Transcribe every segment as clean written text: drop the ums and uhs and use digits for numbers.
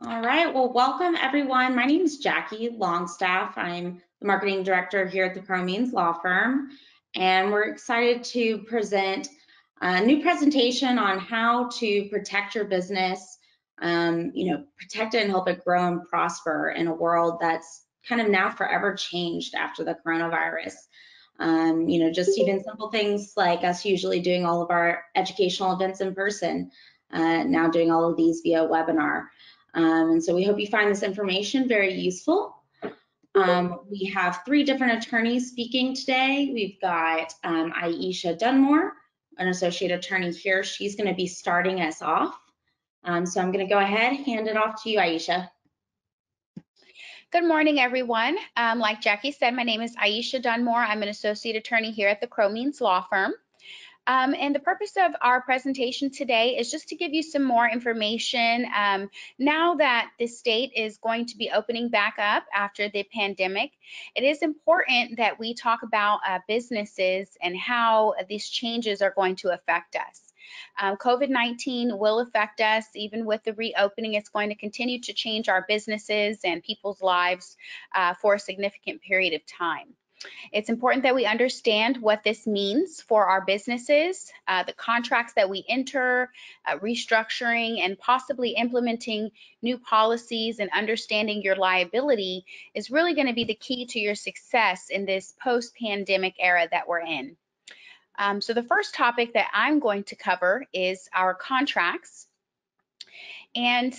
All right, well, welcome everyone. My name is Jackie Longstaff. I'm the marketing director here at the Cromeans Law Firm, and we're excited to present a new presentation on how to protect your business, protect it and help it grow and prosper in a world that's kind of now forever changed after the coronavirus. Just even simple things like us usually doing all of our educational events in person, now doing all of these via webinar. And so we hope you find this information very useful. We have three different attorneys speaking today. We've got Aisha Dunmore, an associate attorney here. She's going to be starting us off. So I'm going to go ahead, hand it off to you, Aisha. Good morning, everyone. Like Jackie said, my name is Aisha Dunmore. I'm an associate attorney here at the Cromeans Law Firm. And the purpose of our presentation today is just to give you some more information. Now that the state is going to be opening back up after the pandemic, it is important that we talk about businesses and how these changes are going to affect us. COVID-19 will affect us. Even with the reopening, it's going to continue to change our businesses and people's lives for a significant period of time. It's important that we understand what this means for our businesses, the contracts that we enter, restructuring, and possibly implementing new policies and understanding your liability is really going to be the key to your success in this post-pandemic era that we're in. So the first topic that I'm going to cover is our contracts. And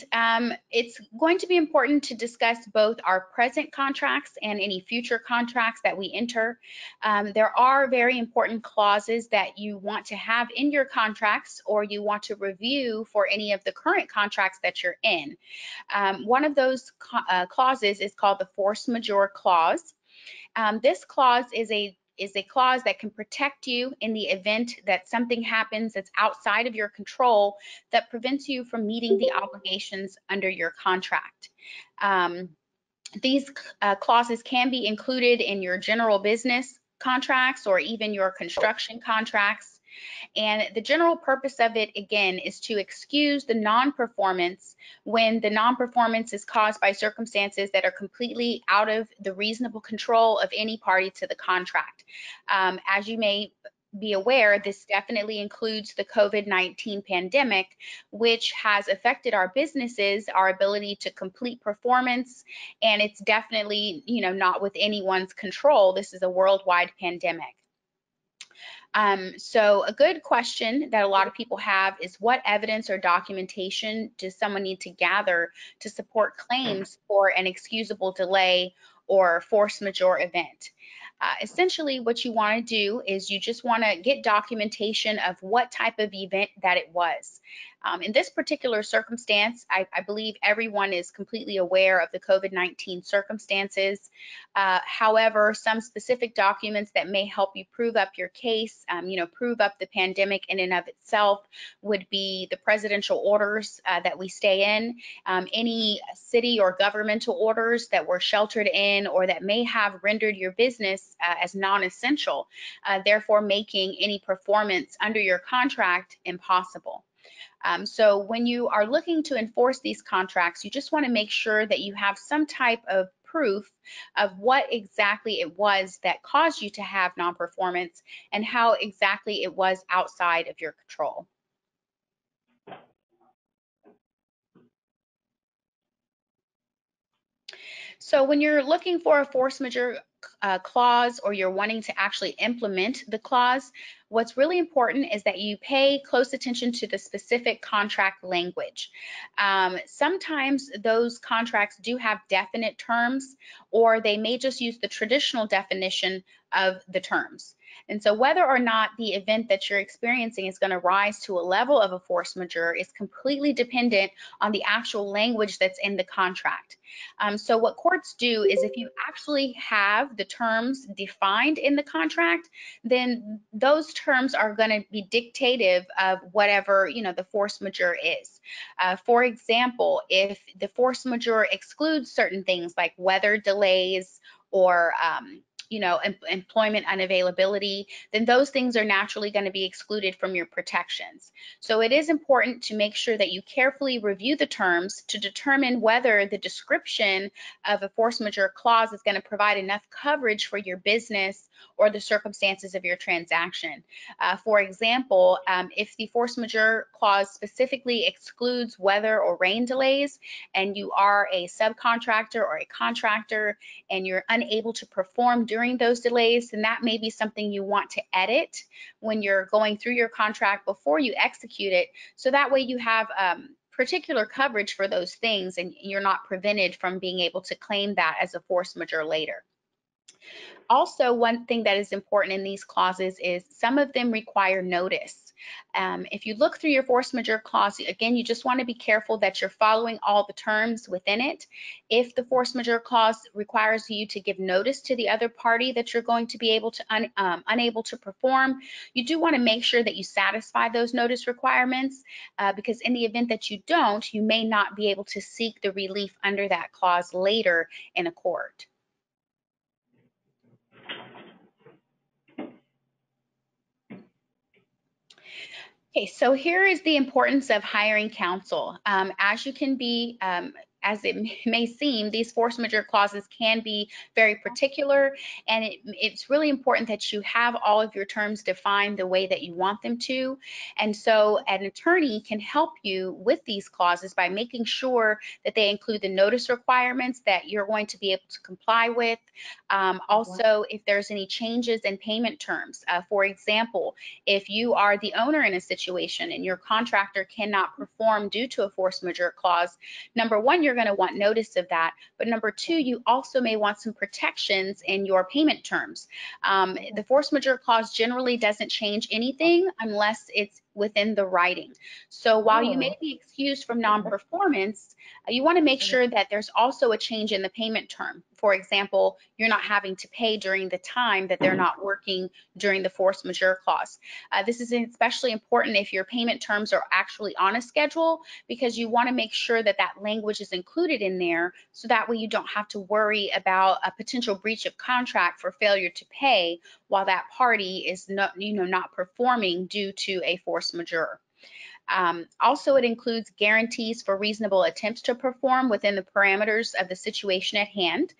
it's going to be important to discuss both our present contracts and any future contracts that we enter. There are very important clauses that you want to have in your contracts or you want to review for any of the current contracts that you're in. One of those clauses is called the force majeure clause. This clause is a clause that can protect you in the event that something happens that's outside of your control that prevents you from meeting the obligations under your contract. These clauses can be included in your general business contracts or even your construction contracts. And the general purpose of it, again, is to excuse the non-performance when the non-performance is caused by circumstances that are completely out of the reasonable control of any party to the contract. As you may be aware, this definitely includes the COVID-19 pandemic, which has affected our businesses, our ability to complete performance, and it's definitely, not with anyone's control. This is a worldwide pandemic. So a good question that a lot of people have is what evidence or documentation does someone need to gather to support claims for an excusable delay or force majeure event? Essentially, what you want to do is you just want to get documentation of what type of event that it was. In this particular circumstance, I believe everyone is completely aware of the COVID-19 circumstances. However, some specific documents that may help you prove up your case, prove up the pandemic in and of itself would be the presidential orders that we stay in, any city or governmental orders that were sheltered in or that may have rendered your business as non-essential, therefore making any performance under your contract impossible. So when you are looking to enforce these contracts, you just want to make sure that you have some type of proof of what exactly it was that caused you to have non-performance and how exactly it was outside of your control. So when you're looking for a force majeure clause or you're wanting to actually implement the clause, what's really important is that you pay close attention to the specific contract language. Sometimes those contracts do have definite terms, or they may just use the traditional definition of the terms. And so whether or not the event that you're experiencing is going to rise to a level of a force majeure is completely dependent on the actual language that's in the contract. So what courts do is if you actually have the terms defined in the contract, then those terms are going to be dictative of whatever, the force majeure is. For example, if the force majeure excludes certain things like weather delays or employment unavailability, then those things are naturally going to be excluded from your protections. So it is important to make sure that you carefully review the terms to determine whether the description of a force majeure clause is going to provide enough coverage for your business or the circumstances of your transaction. For example, if the force majeure clause specifically excludes weather or rain delays, and you are a subcontractor or a contractor and you're unable to perform during those delays, then that may be something you want to edit when you're going through your contract before you execute it. So that way you have particular coverage for those things and you're not prevented from being able to claim that as a force majeure later. Also, one thing that is important in these clauses is some of them require notice. If you look through your force majeure clause, again, you just want to be careful that you're following all the terms within it. If the force majeure clause requires you to give notice to the other party that you're going to be able to unable to perform, you do want to make sure that you satisfy those notice requirements because in the event that you don't, you may not be able to seek the relief under that clause later in a court. Okay, so here is the importance of hiring counsel. As it may seem, these force majeure clauses can be very particular, and it's really important that you have all of your terms defined the way that you want them to. And so an attorney can help you with these clauses by making sure that they include the notice requirements that you're going to be able to comply with. Also, if there's any changes in payment terms, for example, if you are the owner in a situation and your contractor cannot perform due to a force majeure clause, number one, you're going to want notice of that. But number two, you also may want some protections in your payment terms. The force majeure clause generally doesn't change anything unless it's within the writing. So while you may be excused from non-performance, you want to make sure that there's also a change in the payment term. For example, you're not having to pay during the time that they're not working during the force majeure clause. This is especially important if your payment terms are actually on a schedule, because you want to make sure that that language is included in there, so that way you don't have to worry about a potential breach of contract for failure to pay while that party is not performing due to a force majeure. Also, it includes guarantees for reasonable attempts to perform within the parameters of the situation at hand.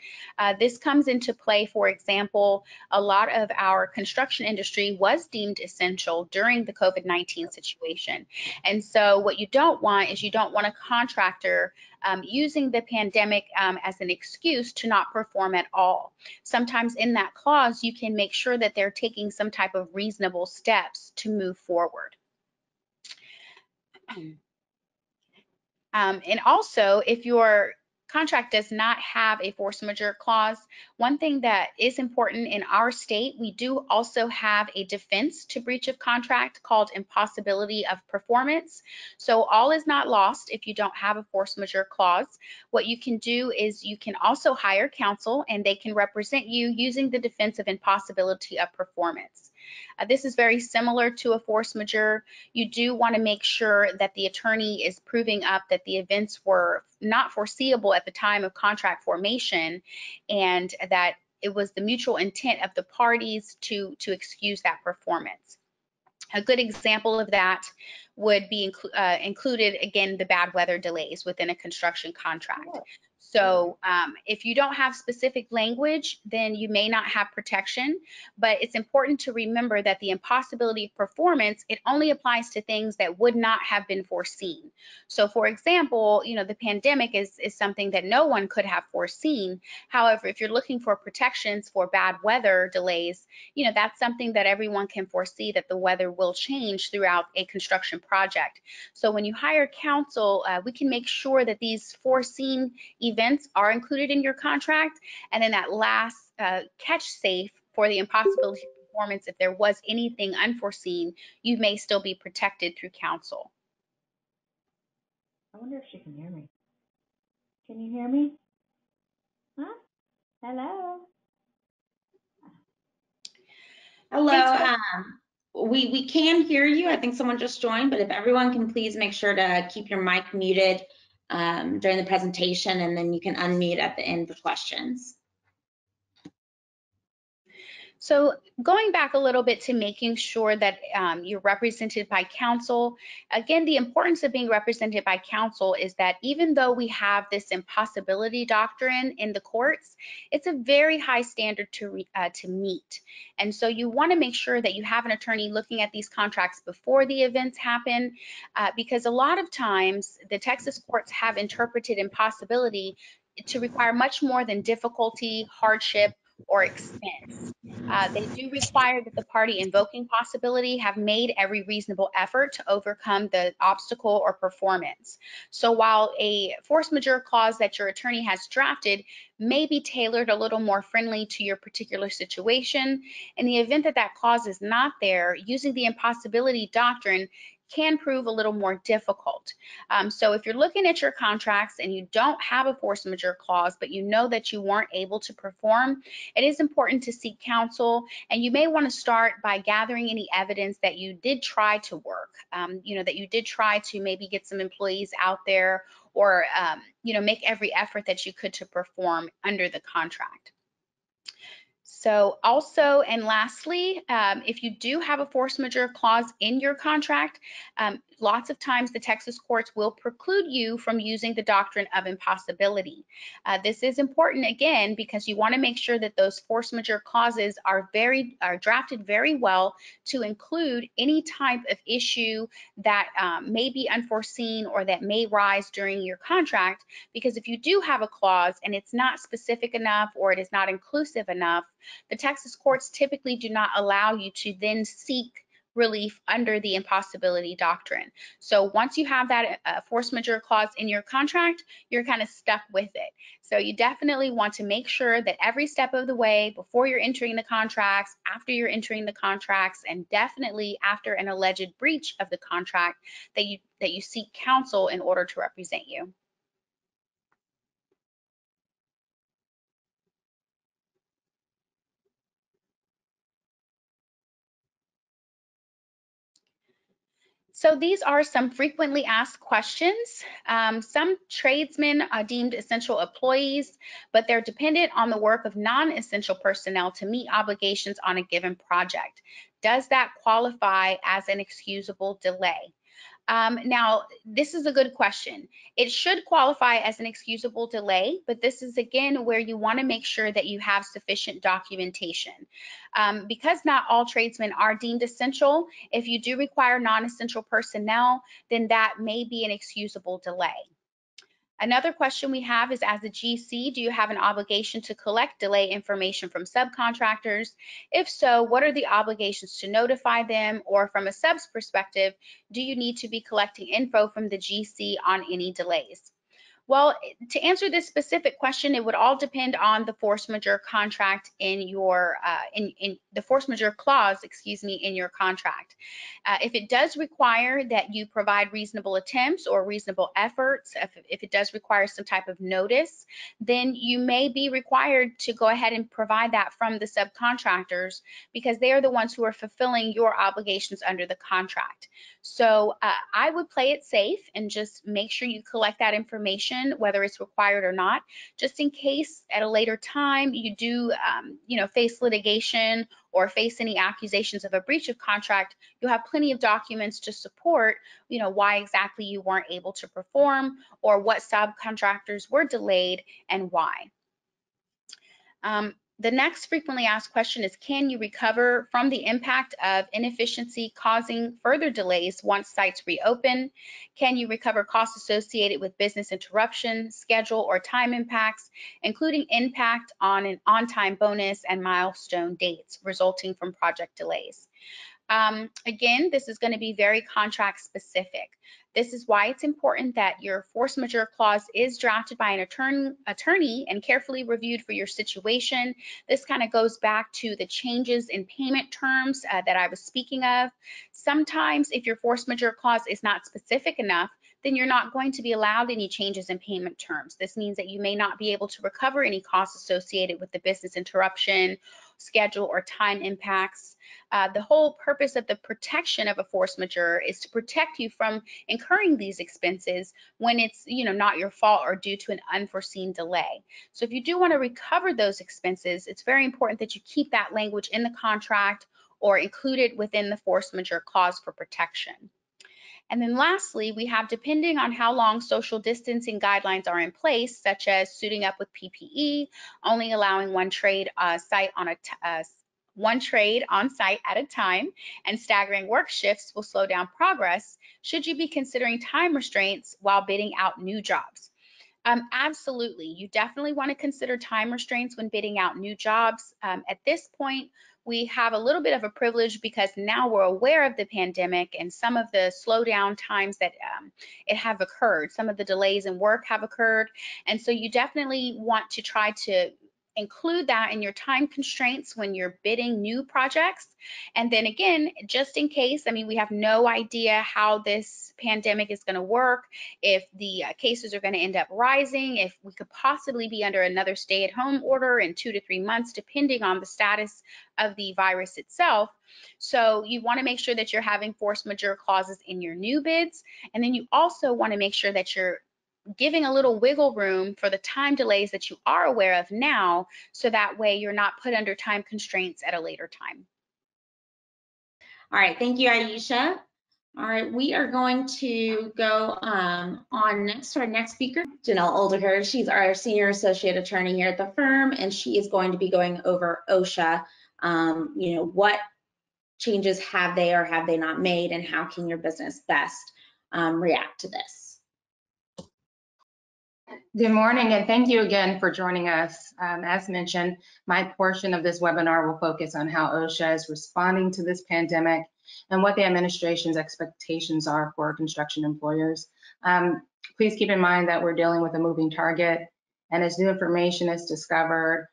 This comes into play, for example, a lot of our construction industry was deemed essential during the COVID-19 situation. And so what you don't want is you don't want a contractor using the pandemic as an excuse to not perform at all. Sometimes in that clause, you can make sure that they're taking some type of reasonable steps to move forward. And also, if your contract does not have a force majeure clause, one thing that is important in our state, we do also have a defense to breach of contract called impossibility of performance. So all is not lost if you don't have a force majeure clause. What you can do is you can also hire counsel, and they can represent you using the defense of impossibility of performance. This is very similar to a force majeure. You do want to make sure that the attorney is proving up that the events were not foreseeable at the time of contract formation, and that it was the mutual intent of the parties to excuse that performance. A good example of that would be included, again, the bad weather delays within a construction contract. So if you don't have specific language, then you may not have protection, but it's important to remember that the impossibility of performance, it only applies to things that would not have been foreseen. So for example, the pandemic is something that no one could have foreseen. However, if you're looking for protections for bad weather delays, that's something that everyone can foresee, that the weather will change throughout a construction project. So when you hire counsel, we can make sure that these foreseen events are included in your contract, and then that last catch safe for the impossibility of performance, if there was anything unforeseen, you may still be protected through counsel. I wonder if she can hear me. Can you hear me? Huh? Hello? Hello. We can hear you. I think someone just joined, but if everyone can please make sure to keep your mic muted during the presentation, and then you can unmute at the end for questions. So going back a little bit to making sure that you're represented by counsel, again, the importance of being represented by counsel is that even though we have this impossibility doctrine in the courts, it's a very high standard to meet. And so you want to make sure that you have an attorney looking at these contracts before the events happen, because a lot of times the Texas courts have interpreted impossibility to require much more than difficulty, hardship, or expense. They do require that the party invoking possibility have made every reasonable effort to overcome the obstacle or performance. So while a force majeure clause that your attorney has drafted may be tailored a little more friendly to your particular situation, in the event that that clause is not there, using the impossibility doctrine can prove a little more difficult. So if you're looking at your contracts and you don't have a force majeure clause, but you know that you weren't able to perform, it is important to seek counsel, and you may want to start by gathering any evidence that you did try to work, that you did try to maybe get some employees out there, or make every effort that you could to perform under the contract. So also, and lastly, if you do have a force majeure clause in your contract, lots of times the Texas courts will preclude you from using the doctrine of impossibility. This is important, again, because you want to make sure that those force majeure clauses are drafted very well to include any type of issue that may be unforeseen or that may rise during your contract. Because if you do have a clause and it's not specific enough or it is not inclusive enough, the Texas courts typically do not allow you to then seek relief under the impossibility doctrine. So once you have that force majeure clause in your contract, you're kind of stuck with it. So you definitely want to make sure that every step of the way, before you're entering the contracts, after you're entering the contracts, and definitely after an alleged breach of the contract, that you seek counsel in order to represent you. So these are some frequently asked questions. Some tradesmen are deemed essential employees, but they're dependent on the work of non-essential personnel to meet obligations on a given project. Does that qualify as an excusable delay? Now, this is a good question. It should qualify as an excusable delay, but this is again where you want to make sure that you have sufficient documentation. Because not all tradesmen are deemed essential, if you do require non-essential personnel, then that may be an excusable delay. Another question we have is, as a GC, do you have an obligation to collect delay information from subcontractors? If so, what are the obligations to notify them? Or from a sub's perspective, do you need to be collecting info from the GC on any delays? Well, to answer this specific question, it would all depend on the force majeure contract in your in the force majeure clause, in your contract. If it does require that you provide reasonable attempts or reasonable efforts, if it does require some type of notice, then you may be required to go ahead and provide that from the subcontractors, because they are the ones who are fulfilling your obligations under the contract. So I would play it safe and just make sure you collect that information, whether it's required or not, just in case at a later time you do, face litigation or face any accusations of a breach of contract. You'll have plenty of documents to support, why exactly you weren't able to perform or what subcontractors were delayed and why. The next frequently asked question is, can you recover from the impact of inefficiency causing further delays once sites reopen? Can you recover costs associated with business interruption, schedule, or time impacts, including impact on an on-time bonus and milestone dates resulting from project delays? Again, this is going to be very contract specific. This is why it's important that your force majeure clause is drafted by an attorney and carefully reviewed for your situation. This kind of goes back to the changes in payment terms that I was speaking of. Sometimes if your force majeure clause is not specific enough, then you're not going to be allowed any changes in payment terms. This means that you may not be able to recover any costs associated with the business interruption, schedule, or time impacts. The whole purpose of the protection of a force majeure is to protect you from incurring these expenses when it's not your fault or due to an unforeseen delay. So if you do want to recover those expenses, it's very important that you keep that language in the contract or include it within the force majeure clause for protection. And then lastly, we have, depending on how long social distancing guidelines are in place, such as suiting up with PPE, only allowing one trade on site at a time, and staggering work shifts will slow down progress. Should you be considering time restraints while bidding out new jobs? Absolutely. You definitely want to consider time restraints when bidding out new jobs. At this point, we have a little bit of a privilege because now we're aware of the pandemic and some of the slowdown times that it have occurred. Some of the delays in work have occurred. And so you definitely want to try to include that in your time constraints when you're bidding new projects. And then again, just in case, we have no idea how this pandemic is going to work, if the cases are going to end up rising, if we could possibly be under another stay-at-home order in 2 to 3 months, depending on the status of the virus itself. So you want to make sure that you're having force majeure clauses in your new bids. And then you also want to make sure that you're giving a little wiggle room for the time delays that you are aware of now, so that way you're not put under time constraints at a later time. All right, thank you, Aisha. All right, we are going to go on next to our next speaker, Janelle Oldeker. She's our senior associate attorney here at the firm, and she is going to be going over OSHA. What changes have they or have they not made, and how can your business best react to this? Good morning, and thank you again for joining us. As mentioned, my portion of this webinar will focus on how OSHA is responding to this pandemic and what the administration's expectations are for construction employers. Please keep in mind that we're dealing with a moving target, and as new information is discovered,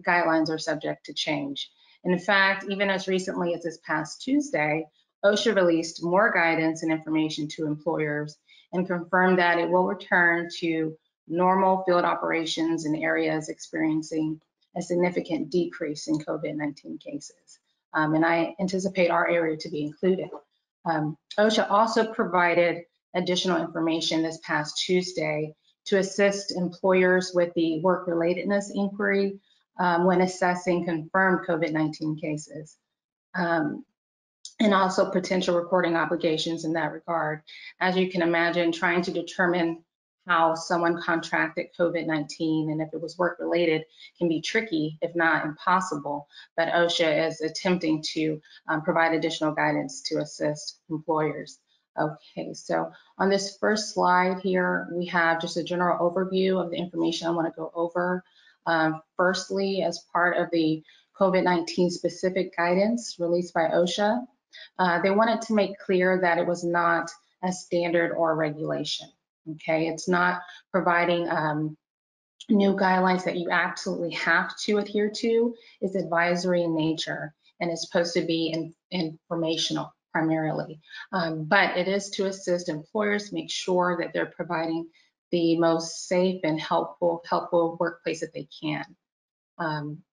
guidelines are subject to change. In fact, even as recently as this past Tuesday, OSHA released more guidance and information to employers and confirmed that it will return to normal field operations in areas experiencing a significant decrease in COVID-19 cases. And I anticipate our area to be included. OSHA also provided additional information this past Tuesday to assist employers with the work-relatedness inquiry when assessing confirmed COVID-19 cases. And also potential reporting obligations in that regard. As you can imagine, trying to determine how someone contracted COVID-19 and if it was work-related can be tricky, if not impossible, but OSHA is attempting to provide additional guidance to assist employers. Okay, so on this first slide here, we have just a general overview of the information I want to go over. Firstly, as part of the COVID-19 specific guidance released by OSHA, they wanted to make clear that it was not a standard or a regulation. Okay, it's not providing new guidelines that you absolutely have to adhere to. It's advisory in nature and it's supposed to be informational primarily. But it is to assist employers make sure that they're providing the most safe and helpful workplace that they can.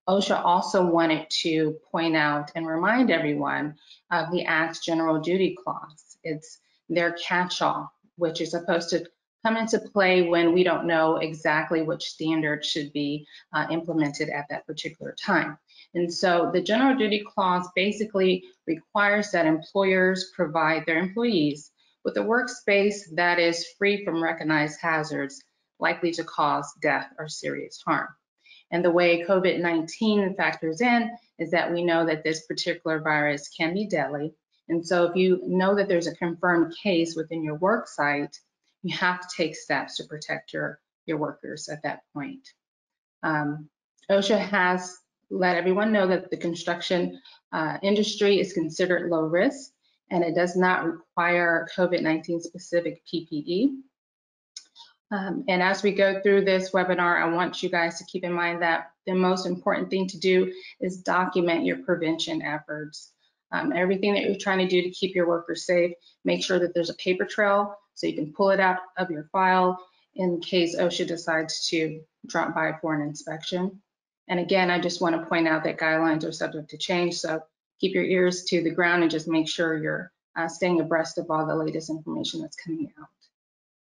OSHA also wanted to point out and remind everyone of the Act's General Duty Clause. It's their catch-all, which is supposed to come into play when we don't know exactly which standard should be implemented at that particular time. And so the General Duty Clause basically requires that employers provide their employees with a workspace that is free from recognized hazards likely to cause death or serious harm. And the way COVID-19 factors in is that we know that this particular virus can be deadly. And so if you know that there's a confirmed case within your work site, you have to take steps to protect your workers at that point. OSHA has let everyone know that the construction industry is considered low risk and it does not require COVID-19 specific PPE. And as we go through this webinar, I want you guys to keep in mind that the most important thing to do is document your prevention efforts. Everything that you're trying to do to keep your workers safe, make sure that there's a paper trail So you can pull it out of your file in case OSHA decides to drop by for an inspection. And again, I just want to point out that guidelines are subject to change, so keep your ears to the ground and just make sure you're staying abreast of all the latest information that's coming out.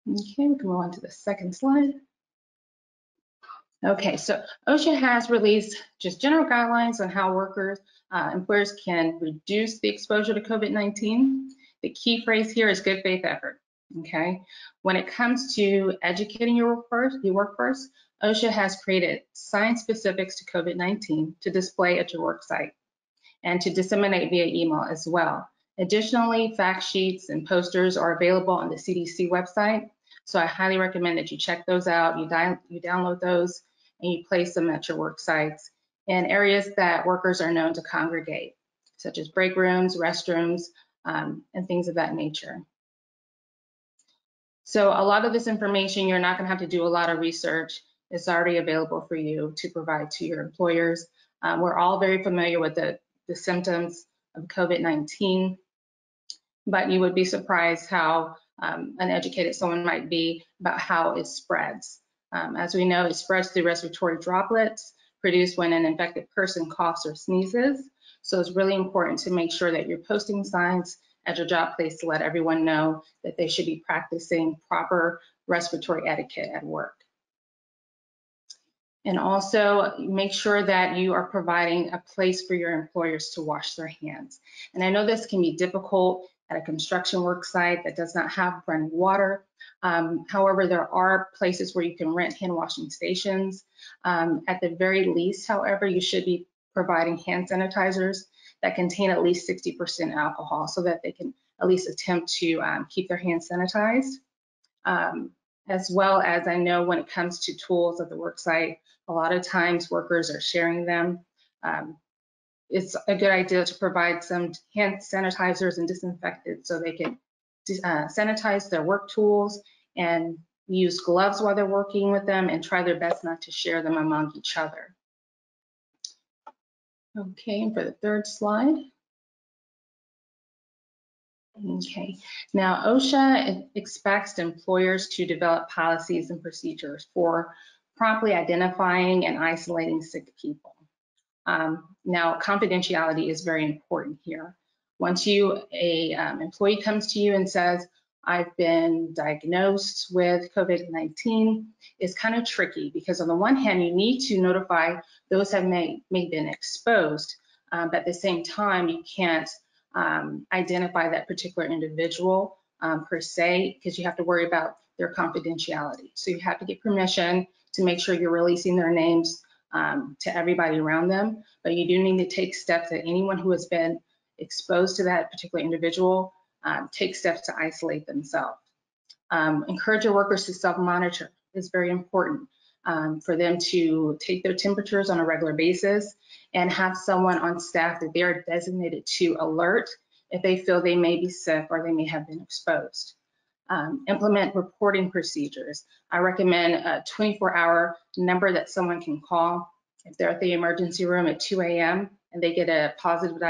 Okay, we can move on to the second slide. Okay, so OSHA has released just general guidelines on how employers can reduce the exposure to COVID-19. The key phrase here is good faith effort, okay? When it comes to educating your workforce, OSHA has created science specifics to COVID-19 to display at your work site and to disseminate via email as well. Additionally, fact sheets and posters are available on the CDC website. So I highly recommend that you check those out, you download those, and you place them at your work sites in areas that workers are known to congregate, such as break rooms, restrooms, and things of that nature. So a lot of this information, you're not gonna have to do a lot of research. It's already available for you to provide to your employers. We're all very familiar with the symptoms of COVID-19, but you would be surprised how uneducated someone might be about how it spreads. As we know, it spreads through respiratory droplets produced when an infected person coughs or sneezes. So it's really important to make sure that you're posting signs at your job place to let everyone know that they should be practicing proper respiratory etiquette at work. And also make sure that you are providing a place for your employers to wash their hands. And I know this can be difficult at a construction work site that does not have running water. However, there are places where you can rent hand washing stations. At the very least, however, you should be providing hand sanitizers that contain at least 60% alcohol so that they can at least attempt to keep their hands sanitized. As well as I know when it comes to tools at the work site, a lot of times workers are sharing them. It's a good idea to provide some hand sanitizers and disinfectants so they can sanitize their work tools and use gloves while they're working with them and try their best not to share them among each other. Okay, and for the third slide. Okay, now OSHA expects employers to develop policies and procedures for promptly identifying and isolating sick people. Now, confidentiality is very important here. Once an employee comes to you and says, I've been diagnosed with COVID-19, it's kind of tricky because on the one hand, you need to notify those that may have been exposed, but at the same time, you can't identify that particular individual per se, because you have to worry about their confidentiality. So you have to get permission to make sure you're releasing their names to everybody around them, but you do need to take steps that anyone who has been exposed to that particular individual take steps to isolate themselves. Encourage your workers to self-monitor. It's very important for them to take their temperatures on a regular basis and have someone on staff that they are designated to alert if they feel they may be sick or they may have been exposed. Implement reporting procedures. I recommend a 24-hour number that someone can call if they're at the emergency room at 2 a.m. and they get a positive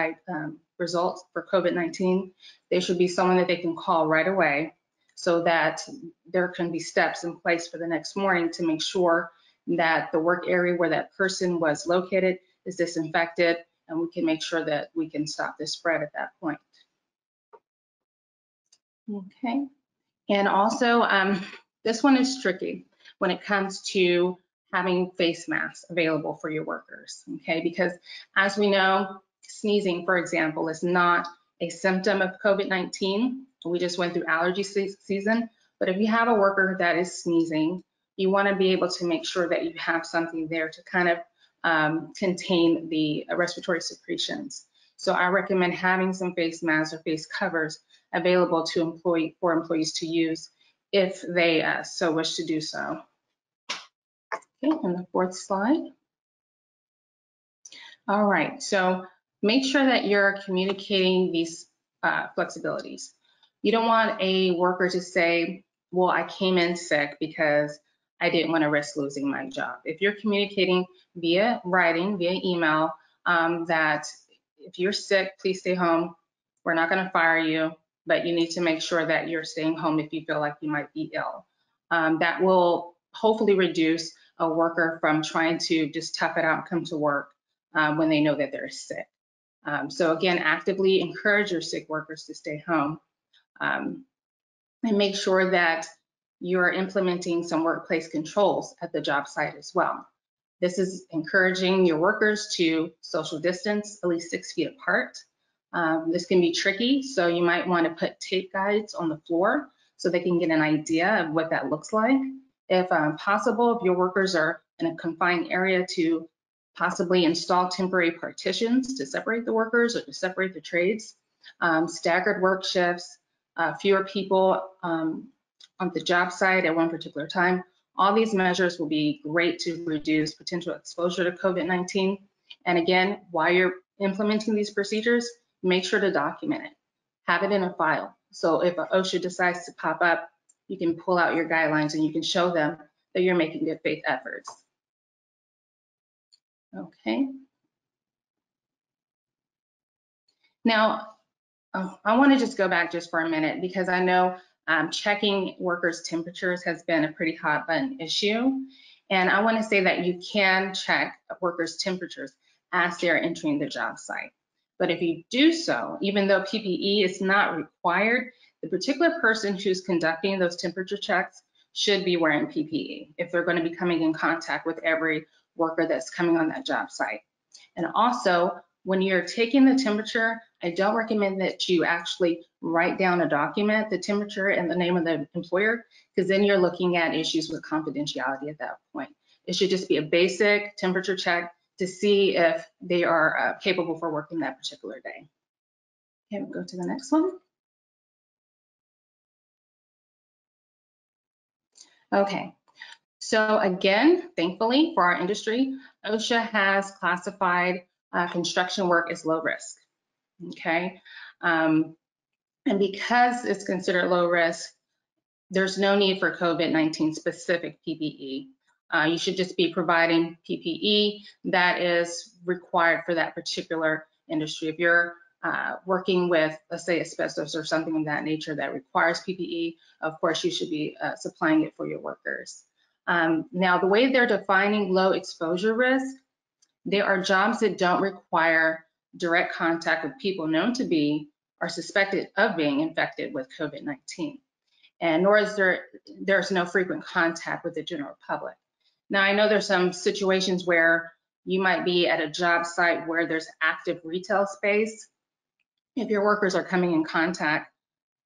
result for COVID-19. There should be someone that they can call right away so that there can be steps in place for the next morning to make sure that the work area where that person was located is disinfected, and we can make sure that we can stop the spread at that point. Okay, and also this one is tricky when it comes to having face masks available for your workers, okay? Because as we know, sneezing, for example, is not a symptom of COVID-19. We just went through allergy season, but if you have a worker that is sneezing, you want to be able to make sure that you have something there to kind of contain the respiratory secretions. So I recommend having some face masks or face covers available to for employees to use if they so wish to do so. Okay, and the fourth slide. All right, so make sure that you're communicating these flexibilities. You don't want a worker to say, well, I came in sick because I didn't want to risk losing my job. If you're communicating via writing, via email, that if you're sick, please stay home. We're not going to fire you. but you need to make sure that you're staying home if you feel like you might be ill. That will hopefully reduce a worker from trying to just tough it out and come to work when they know that they're sick. So again, actively encourage your sick workers to stay home, and make sure that you're implementing some workplace controls at the job site as well. This is encouraging your workers to social distance at least 6 feet apart. This can be tricky, so you might want to put tape guides on the floor so they can get an idea of what that looks like. If possible, if your workers are in a confined area, to possibly install temporary partitions to separate the workers or to separate the trades, staggered work shifts, fewer people on the job site at one particular time. All these measures will be great to reduce potential exposure to COVID-19. And again, while you're implementing these procedures, make sure to document it. Have it in a file. So if OSHA decides to pop up, you can pull out your guidelines and you can show them that you're making good faith efforts. Okay. Now, I want to just go back just for a minute because I know checking workers' temperatures has been a pretty hot button issue. And I want to say that you can check workers' temperatures as they're entering the job site. But if you do so, even though PPE is not required, the particular person who's conducting those temperature checks should be wearing PPE if they're going to be coming in contact with every worker that's coming on that job site. And also, when you're taking the temperature, I don't recommend that you actually write down a document, the temperature and the name of the employer, because then you're looking at issues with confidentiality at that point. It should just be a basic temperature check to see if they are capable for working that particular day. Okay, we'll go to the next one. Okay, so again, thankfully for our industry, OSHA has classified construction work as low risk. Okay, and because it's considered low risk, there's no need for COVID-19 specific PPE. You should just be providing PPE that is required for that particular industry. If you're working with, let's say, asbestos or something of that nature that requires PPE, of course, you should be supplying it for your workers. Now, the way they're defining low exposure risk, there are jobs that don't require direct contact with people known to be or suspected of being infected with COVID-19. And nor is there's no frequent contact with the general public. Now, I know there's some situations where you might be at a job site where there's active retail space. If your workers are coming in contact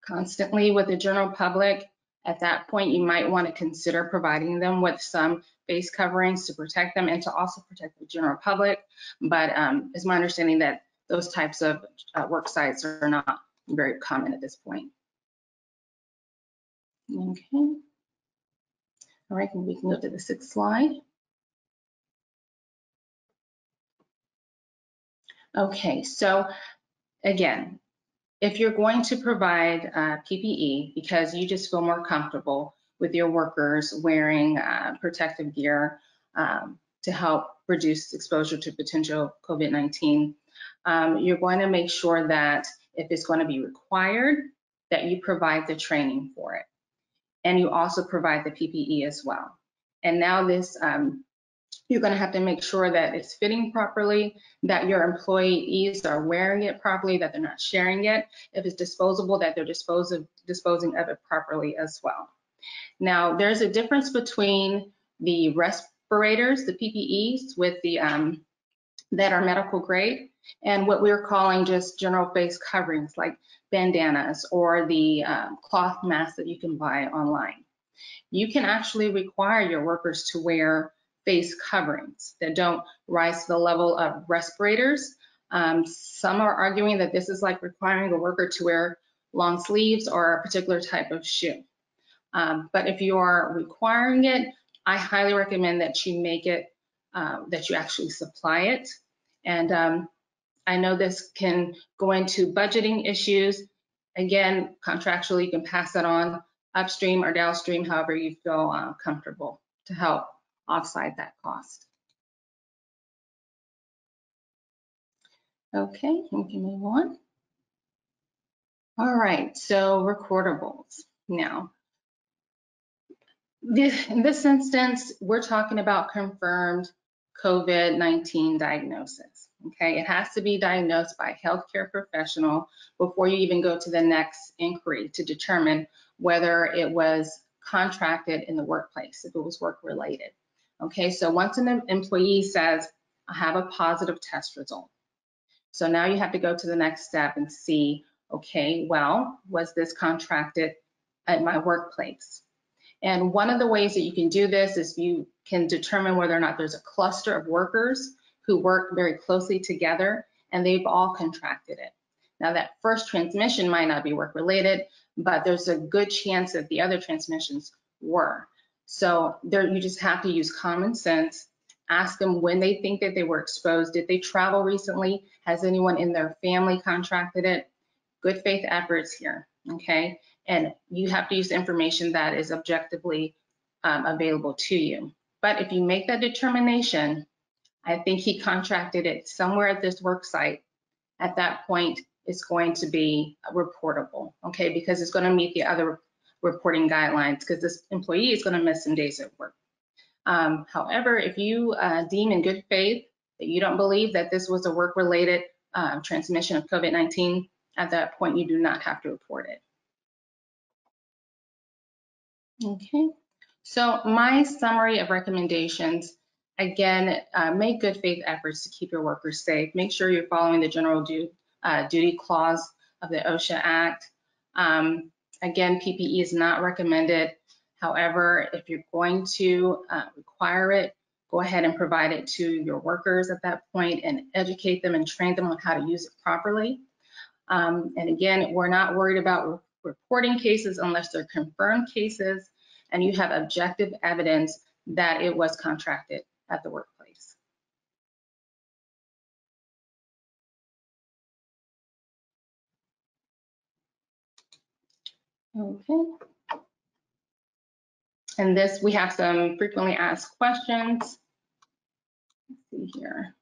constantly with the general public, at that point, you might want to consider providing them with some face coverings to protect them and to also protect the general public. But it's my understanding that those types of work sites are not very common at this point. Okay. All right, we can go to the 6th slide. Okay, so again, if you're going to provide PPE because you just feel more comfortable with your workers wearing protective gear to help reduce exposure to potential COVID-19, you're going to make sure that if it's going to be required, that you provide the training for it. And you also provide the PPE as well. And now this, you're going to have to make sure that it's fitting properly, that your employees are wearing it properly, that they're not sharing it. If it's disposable, that they're disposing of it properly as well. Now, there's a difference between the respirators, the PPEs, with the that are medical grade, and what we're calling just general face coverings like bandanas or the cloth masks that you can buy online. You can actually require your workers to wear face coverings that don't rise to the level of respirators. Some are arguing that this is like requiring a worker to wear long sleeves or a particular type of shoe. But if you are requiring it, I highly recommend that you make it, that you actually supply it. And I know this can go into budgeting issues. Again, contractually, you can pass that on upstream or downstream, however you feel comfortable to help offset that cost. Okay, we can move on. All right, so recordables. Now, in this instance, we're talking about confirmed COVID-19 diagnosis. Okay, it has to be diagnosed by a healthcare professional before you even go to the next inquiry to determine whether it was contracted in the workplace, if it was work related. Okay, so once an employee says, I have a positive test result, so now you have to go to the next step and see, okay, well, was this contracted at my workplace? And one of the ways that you can do this is you can determine whether or not there's a cluster of workers who work very closely together and they've all contracted it. Now that first transmission might not be work related, but there's a good chance that the other transmissions were. So there, you just have to use common sense. Ask them when they think that they were exposed. Did they travel recently? Has anyone in their family contracted it? Good faith efforts here, okay? And you have to use information that is objectively available to you. But if you make that determination, I think he contracted it somewhere at this work site, at that point, it's going to be reportable, okay? Because it's going to meet the other reporting guidelines, because this employee is going to miss some days at work. However, if you deem in good faith that you don't believe that this was a work-related transmission of COVID-19, at that point, you do not have to report it. Okay, so my summary of recommendations, again, make good faith efforts to keep your workers safe. Make sure you're following the general duty clause of the OSHA Act. Again, PPE is not recommended. However, if you're going to require it, go ahead and provide it to your workers at that point and educate them and train them on how to use it properly. And again, we're not worried about reporting cases unless they're confirmed cases and you have objective evidence that it was contracted at the workplace. Okay. And this, we have some frequently asked questions. Let's see here.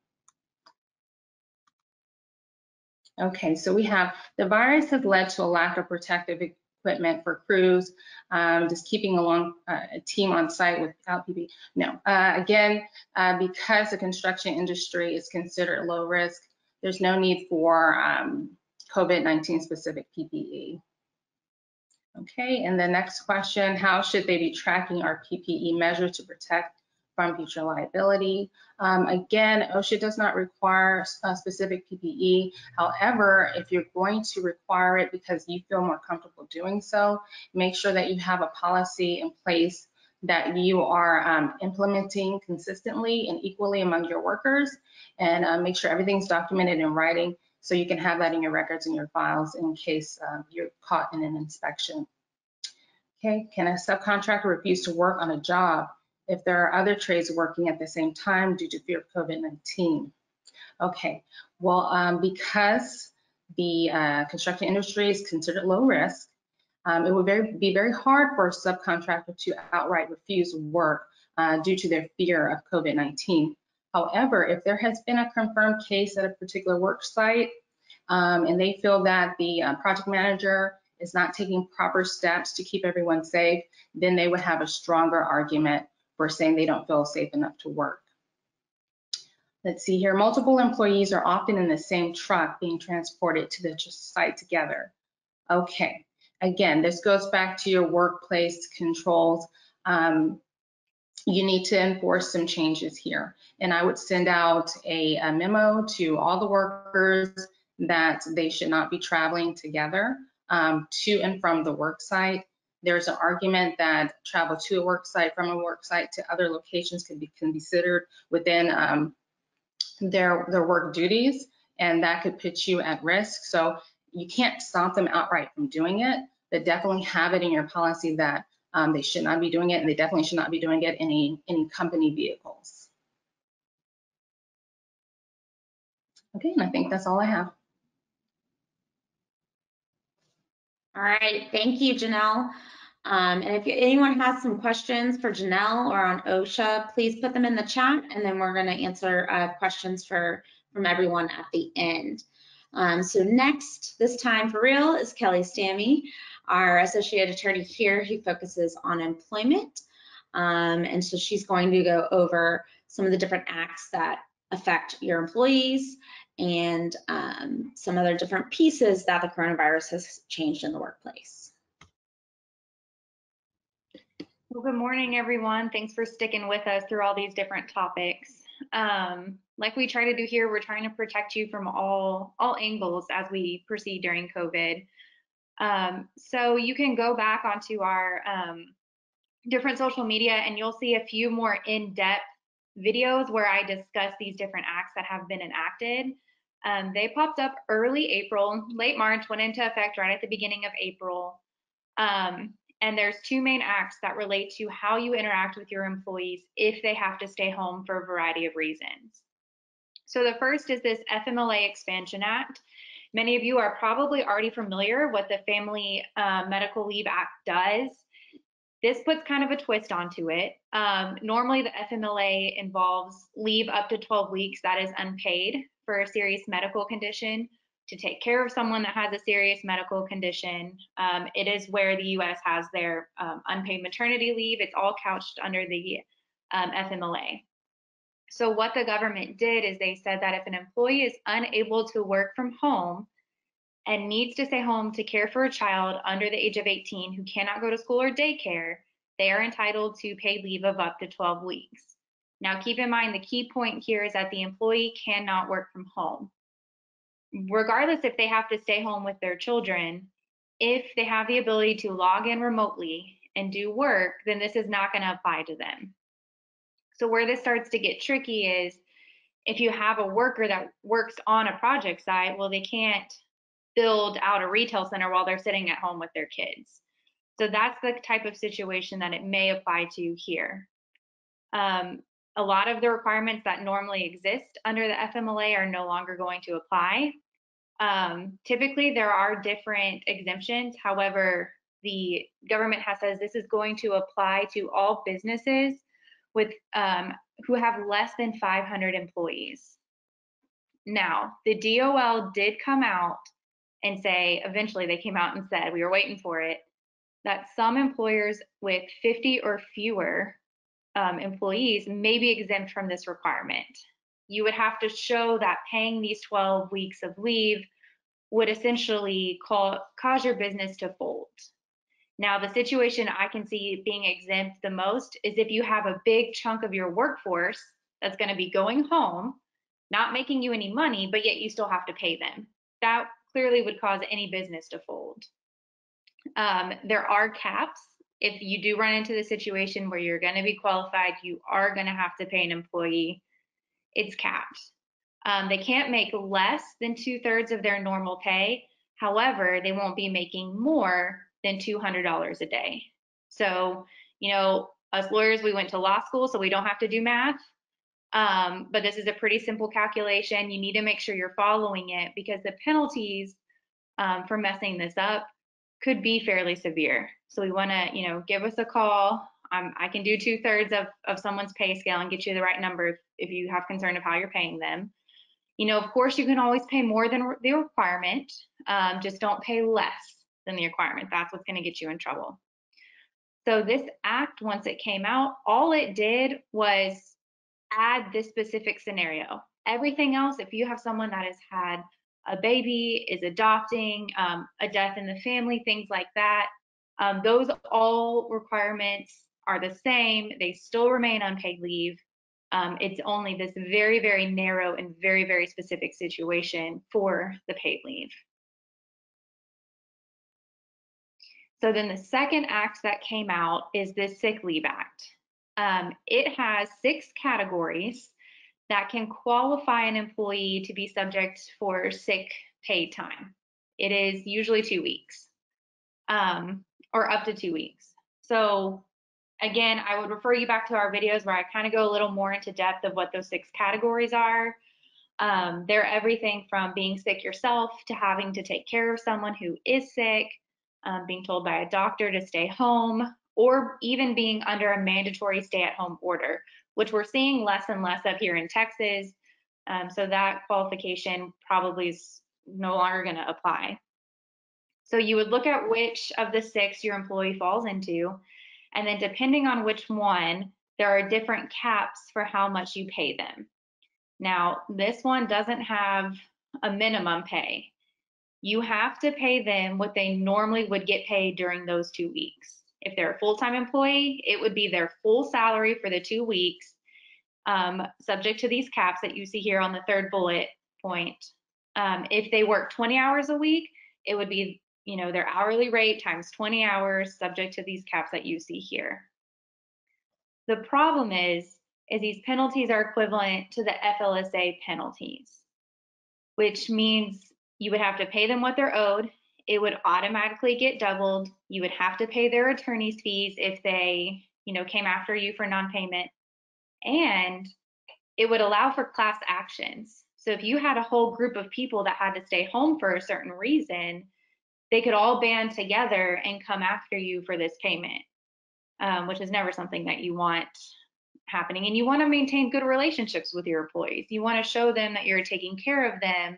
Okay, so we have, the virus has led to a lack of protective equipment for crews, just keeping along a team on site without PPE. No, again, because the construction industry is considered low risk, there's no need for COVID-19 specific PPE. Okay, and the next question, how should they be tracking our PPE measures to protect from future liability? Again, OSHA does not require a specific PPE. However, if you're going to require it because you feel more comfortable doing so, make sure that you have a policy in place that you are implementing consistently and equally among your workers, and make sure everything's documented in writing so you can have that in your records and your files in case you're caught in an inspection. Okay, can a subcontractor refuse to work on a job if there are other trades working at the same time due to fear of COVID-19? Okay, well, because the construction industry is considered low risk, it would be very hard for a subcontractor to outright refuse work due to their fear of COVID-19. However, if there has been a confirmed case at a particular work site and they feel that the project manager is not taking proper steps to keep everyone safe, then they would have a stronger argument for saying they don't feel safe enough to work. Let's see here, multiple employees are often in the same truck being transported to the site together. Okay, again, this goes back to your workplace controls. You need to enforce some changes here. And I would send out a memo to all the workers that they should not be traveling together to and from the work site. There's an argument that travel to a work site from a work site to other locations can be considered within their work duties, and that could put you at risk. So you can't stop them outright from doing it, but definitely have it in your policy that they should not be doing it, and they definitely should not be doing it in any company vehicles. Okay, and I think that's all I have. All right, thank you, Janelle. And if anyone has some questions for Janelle or on OSHA, please put them in the chat, and then we're going to answer questions from everyone at the end. So next, this time for real, is Kelly Stammy, our associate attorney here who focuses on employment. And so she's going to go over some of the different acts that affect your employees and some other different pieces that the coronavirus has changed in the workplace. Well, good morning, everyone. Thanks for sticking with us through all these different topics. Like we try to do here, we're trying to protect you from all angles as we proceed during COVID. So you can go back onto our different social media and you'll see a few more in-depth videos where I discuss these different acts that have been enacted. They popped up early April, late March, went into effect right at the beginning of April. And there's two main acts that relate to how you interact with your employees if they have to stay home for a variety of reasons. So the first is this FMLA Expansion Act. Many of you are probably already familiar what the Family Medical Leave Act does. This puts kind of a twist onto it. Normally the FMLA involves leave up to 12 weeks that is unpaid for a serious medical condition, to take care of someone that has a serious medical condition. It is where the U.S. has their unpaid maternity leave. It's all couched under the FMLA. So what the government did is they said that if an employee is unable to work from home and needs to stay home to care for a child under the age of 18 who cannot go to school or daycare, they are entitled to paid leave of up to 12 weeks. Now, keep in mind, the key point here is that the employee cannot work from home. Regardless if they have to stay home with their children, if they have the ability to log in remotely and do work, then this is not going to apply to them. So where this starts to get tricky is if you have a worker that works on a project site, well, they can't build out a retail center while they're sitting at home with their kids. So that's the type of situation that it may apply to here. A lot of the requirements that normally exist under the FMLA are no longer going to apply. Typically, there are different exemptions. However, the government has says this is going to apply to all businesses with who have less than 500 employees. Now, the DOL did come out and say, eventually they came out and said, we were waiting for it, that some employers with 50 or fewer employees may be exempt from this requirement. You would have to show that paying these 12 weeks of leave would essentially cause your business to fold. Now, the situation I can see being exempt the most is if you have a big chunk of your workforce that's going to be going home, not making you any money, but yet you still have to pay them. That clearly would cause any business to fold. There are caps. If you do run into the situation where you're going to be qualified, you are going to have to pay an employee. It's capped. They can't make less than 2/3 of their normal pay. However, they won't be making more than $200 a day. So, you know, us lawyers, we went to law school, so we don't have to do math. But this is a pretty simple calculation. You need to make sure you're following it because the penalties for messing this up could be fairly severe. So we want to, you know, give us a call. I can do 2/3 of someone's pay scale and get you the right number if you have concern of how you're paying them. You know, of course, you can always pay more than the requirement. Just don't pay less than the requirement. That's what's going to get you in trouble. So this act, once it came out, all it did was add this specific scenario. Everything else, if you have someone that has had a baby, is adopting, a death in the family, things like that, those all requirements are the same. They still remain unpaid leave. It's only this very, very narrow and very, very specific situation for the paid leave. So then the second act that came out is this Sick Leave Act. It has 6 categories that can qualify an employee to be subject for sick paid time. It is usually 2 weeks, or up to 2 weeks. So again, I would refer you back to our videos where I kind of go a little more into depth of what those 6 categories are. They're everything from being sick yourself to having to take care of someone who is sick, being told by a doctor to stay home, or even being under a mandatory stay-at-home order, which we're seeing less and less of here in Texas. So that qualification probably is no longer going to apply. So you would look at which of the 6 your employee falls into, and then depending on which one, there are different caps for how much you pay them. Now, this one doesn't have a minimum pay. You have to pay them what they normally would get paid during those 2 weeks. If they're a full-time employee, it would be their full salary for the 2 weeks, subject to these caps that you see here on the 3rd bullet point. If they work 20 hours a week, it would be, their hourly rate times 20 hours, subject to these caps that you see here. The problem is these penalties are equivalent to the FLSA penalties, which means you would have to pay them what they're owed. It would automatically get doubled. You would have to pay their attorney's fees if they, came after you for non-payment. And it would allow for class actions. So if you had a whole group of people that had to stay home for a certain reason, they could all band together and come after you for this payment, which is never something that you want happening. And you want to maintain good relationships with your employees. You want to show them that you're taking care of them,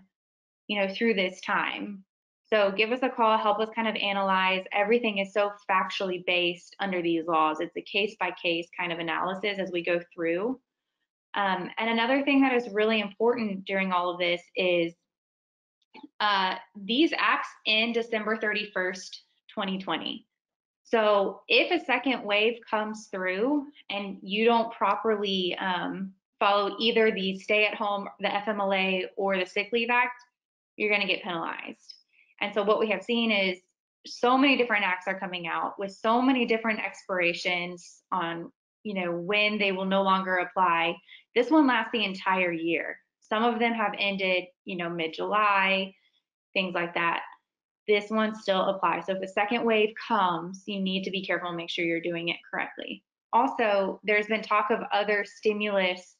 through this time. So give us a call, help us kind of analyze. Everything is so factually based under these laws. It's a case-by-case kind of analysis as we go through. And another thing that is really important during all of this is these acts end December 31st, 2020. So if a second wave comes through and you don't properly follow either the stay-at-home, the FMLA, or the Sick Leave Act, you're going to get penalized. And so what we have seen is so many different acts are coming out with so many different expirations on, when they will no longer apply. This one lasts the entire year. Some of them have ended, mid-July, things like that. This one still applies. So if a second wave comes, you need to be careful and make sure you're doing it correctly. Also, there's been talk of other stimulus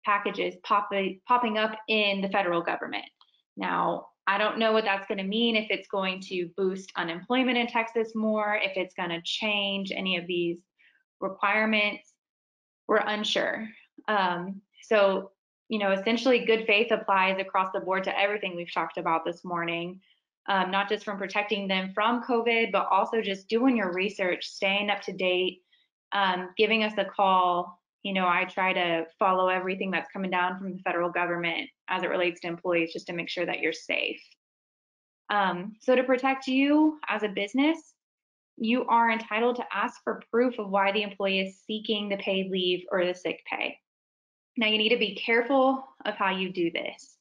packages popping up in the federal government. Now, I don't know what that's going to mean, if it's going to boost unemployment in Texas more, if it's going to change any of these requirements. We're unsure. So, essentially good faith applies across the board to everything we've talked about this morning, not just from protecting them from COVID, but also just doing your research, staying up to date, giving us a call. I try to follow everything that's coming down from the federal government as it relates to employees, just to make sure that you're safe. So to protect you as a business, you are entitled to ask for proof of why the employee is seeking the paid leave or the sick pay. Now, you need to be careful of how you do this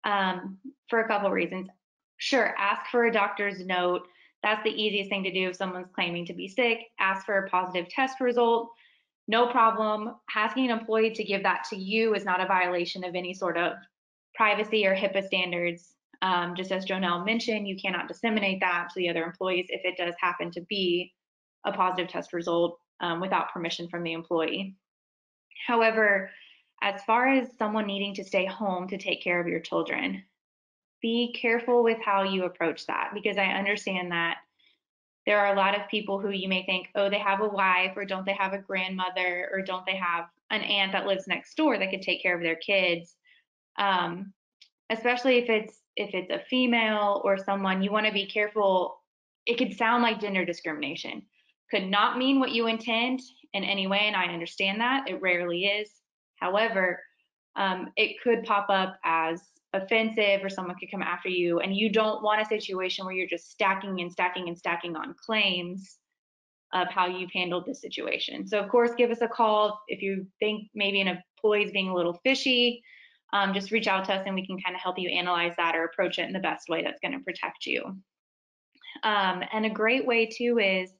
for a couple reasons. Sure, ask for a doctor's note. That's the easiest thing to do if someone's claiming to be sick. Ask for a positive test result. No problem. Asking an employee to give that to you is not a violation of any sort of privacy or HIPAA standards. Just as Jonelle mentioned, you cannot disseminate that to the other employees if it does happen to be a positive test result without permission from the employee. However, as far as someone needing to stay home to take care of your children, be careful with how you approach that, because I understand that there are a lot of people who you may think, oh, they have a wife, or don't they have a grandmother, or don't they have an aunt that lives next door that could take care of their kids. Especially if it's a female or someone, you want to be careful. It could sound like gender discrimination. Could not mean what you intend in any way, and I understand that. It rarely is. However, it could pop up as offensive, or someone could come after you, and you don't want a situation where you're just stacking and stacking and stacking on claims of how you've handled this situation. So of course, give us a call if you think maybe an employee is being a little fishy. Just reach out to us and we can kind of help you analyze that or approach it in the best way that's going to protect you. And a great way too is,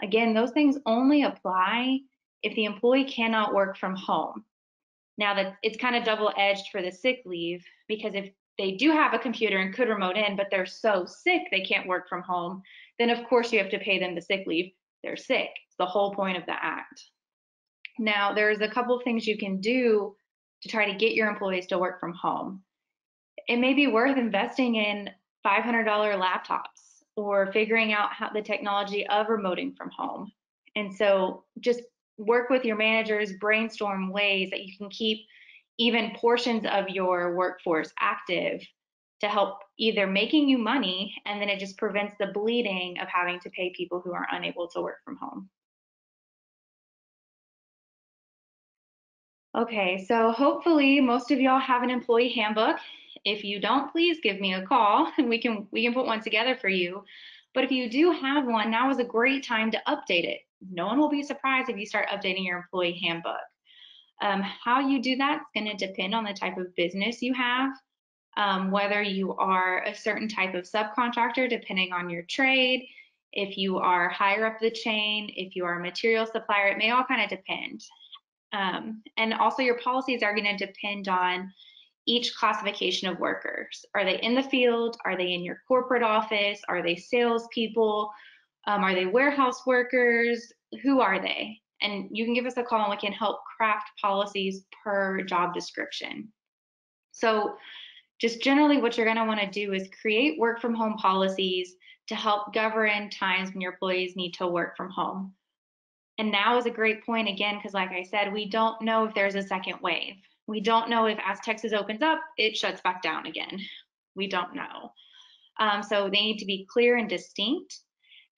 again, those things only apply if the employee cannot work from home. Now that it's kind of double-edged for the sick leave, because if they do have a computer and could remote in, but they're so sick they can't work from home, then of course you have to pay them the sick leave. They're sick. It's the whole point of the act. Now, there's a couple of things you can do to try to get your employees to work from home. It may be worth investing in $500 laptops, or figuring out how the technology of remoting from home. And so just work with your managers, brainstorm ways that you can keep even portions of your workforce active to help either making you money, and then it just prevents the bleeding of having to pay people who are unable to work from home. Okay, so hopefully most of y'all have an employee handbook. If you don't, please give me a call and we can put one together for you. But if you do have one, now is a great time to update it. No one will be surprised if you start updating your employee handbook. How you do that is going to depend on the type of business you have, whether you are a certain type of subcontractor, depending on your trade, if you are higher up the chain, if you are a material supplier, it may all kind of depend. And also your policies are going to depend on each classification of workers. Are they in the field? Are they in your corporate office? Are they salespeople? Are they warehouse workers? Who are they? And you can give us a call and we can help craft policies per job description. So just generally what you're going to want to do is create work from home policies to help govern times when your employees need to work from home. And now is a great point again, because like I said, we don't know if there's a second wave. We don't know if as Texas opens up, it shuts back down again. We don't know. So they need to be clear and distinct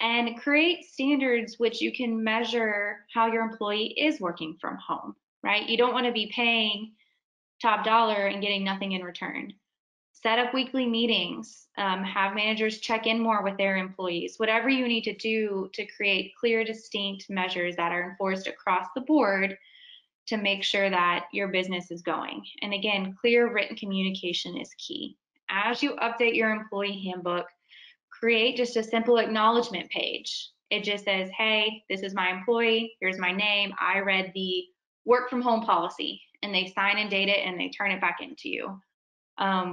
and create standards which you can measure how your employee is working from home, right? You don't want to be paying top dollar and getting nothing in return. Set up weekly meetings, have managers check in more with their employees, whatever you need to do to create clear, distinct measures that are enforced across the board to make sure that your business is going. And again, clear written communication is key. As you update your employee handbook, create just a simple acknowledgement page. It just says, hey, this is my employee, here's my name, I read the work from home policy, and they sign and date it and they turn it back into you.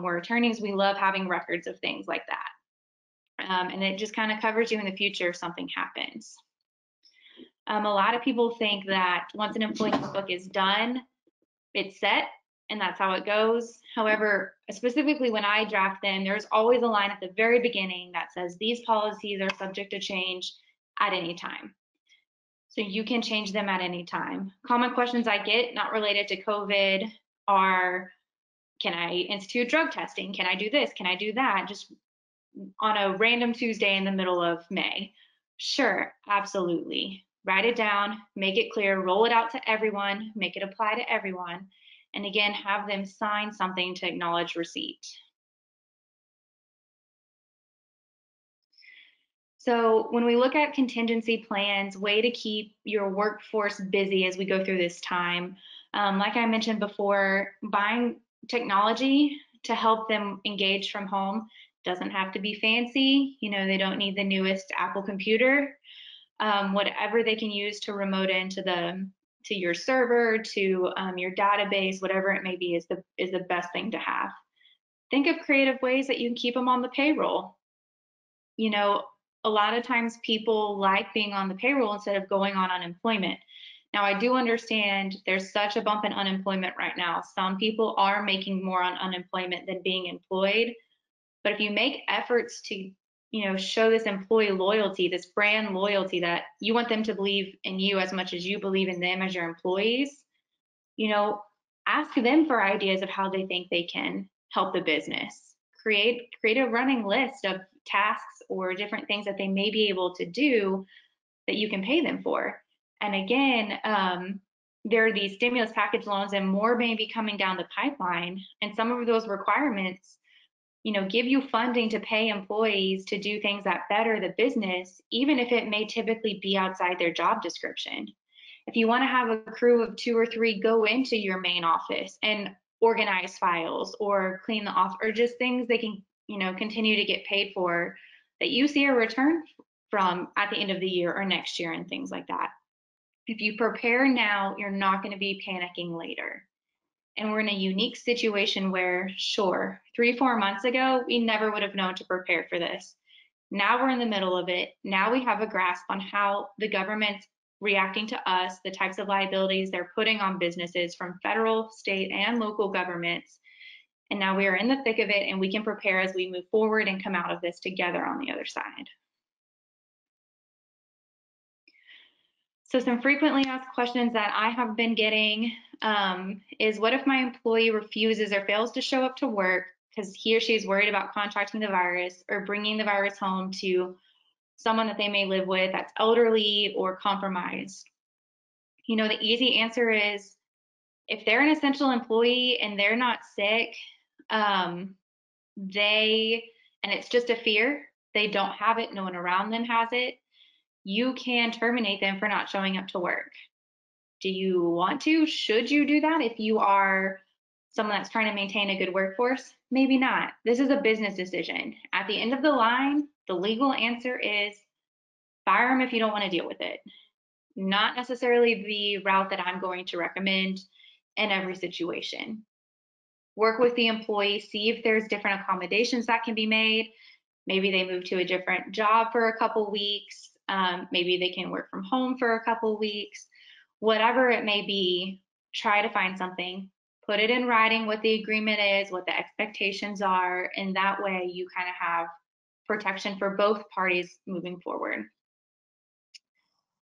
We're attorneys, we love having records of things like that. And it just kind of covers you in the future if something happens. A lot of people think that once an employee handbook is done, it's set and that's how it goes. However, specifically when I draft them, there's always a line at the very beginning that says these policies are subject to change at any time. So you can change them at any time. Common questions I get not related to COVID are, can I institute drug testing? Can I do this? Can I do that? Just on a random Tuesday in the middle of May. Sure, absolutely. Write it down, make it clear, roll it out to everyone, make it apply to everyone. And again, have them sign something to acknowledge receipt. So when we look at contingency plans, way to keep your workforce busy as we go through this time, like I mentioned before, buying technology to help them engage from home doesn't have to be fancy. You know, they don't need the newest Apple computer. Whatever they can use to remote into to your server, to your database, whatever it may be, is the best thing to have. Think of creative ways that you can keep them on the payroll. You know, a lot of times people like being on the payroll instead of going on unemployment. Now, I do understand there's such a bump in unemployment right now. Some people are making more on unemployment than being employed. But if you make efforts to, you know, show this employee loyalty, this brand loyalty, that you want them to believe in you as much as you believe in them as your employees, you know, ask them for ideas of how they think they can help the business. Create a running list of tasks or different things that they may be able to do that you can pay them for. And again, there are these stimulus package loans and more may be coming down the pipeline. And some of those requirements, you know, give you funding to pay employees to do things that better the business, even if it may typically be outside their job description. If you want to have a crew of 2 or 3 go into your main office and organize files or clean the office, or just things they can, you know, continue to get paid for, that you see a return from at the end of the year or next year and things like that. If you prepare now, you're not going to be panicking later. And we're in a unique situation where, sure, 3-4 months ago, we never would have known to prepare for this. Now we're in the middle of it. Now we have a grasp on how the government's reacting to us, the types of liabilities they're putting on businesses from federal, state, and local governments. And now we are in the thick of it, and we can prepare as we move forward and come out of this together on the other side. So some frequently asked questions that I have been getting is, what if my employee refuses or fails to show up to work because he or she is worried about contracting the virus or bringing the virus home to someone that they may live with that's elderly or compromised. The easy answer is if they're an essential employee and they're not sick, and it's just a fear, they don't have it, no one around them has it, you can terminate them for not showing up to work. Do you want to? Should you do that if you are someone that's trying to maintain a good workforce? Maybe not. This is a business decision. At the end of the line, the legal answer is fire them if you don't want to deal with it. Not necessarily the route that I'm going to recommend in every situation. Work with the employee, see if there's different accommodations that can be made. Maybe they move to a different job for a couple weeks. Maybe they can work from home for a couple weeks. Whatever it may be, try to find something. Put it in writing what the agreement is, what the expectations are, and that way you kind of have protection for both parties moving forward.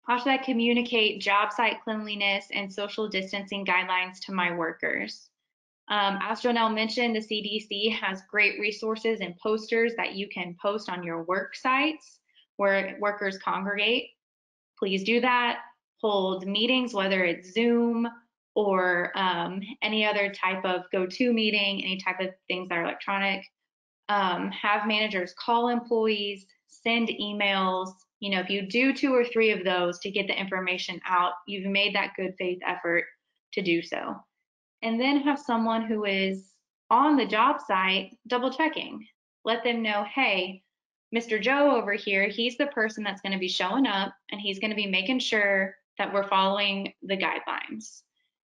How should I communicate job site cleanliness and social distancing guidelines to my workers? As Jonelle mentioned, the CDC has great resources and posters that you can post on your work sites where workers congregate. Please do that. Hold meetings, whether it's Zoom or any other type of go-to meeting, any type of things that are electronic. Have managers call employees, send emails. If you do 2 or 3 of those to get the information out, you've made that good faith effort to do so. And then have someone who is on the job site double checking. Let them know, hey, Mr. Joe over here, he's the person that's going to be showing up and he's going to be making sure that we're following the guidelines.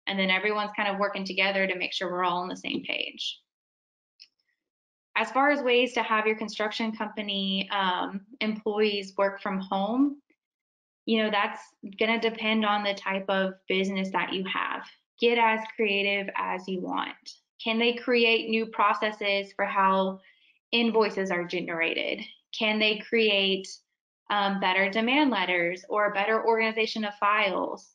And then everyone's kind of working together to make sure we're all on the same page. As far as ways to have your construction company employees work from home, that's going to depend on the type of business that you have. Get as creative as you want. Can they create new processes for how invoices are generated? Can they create better demand letters or a better organization of files?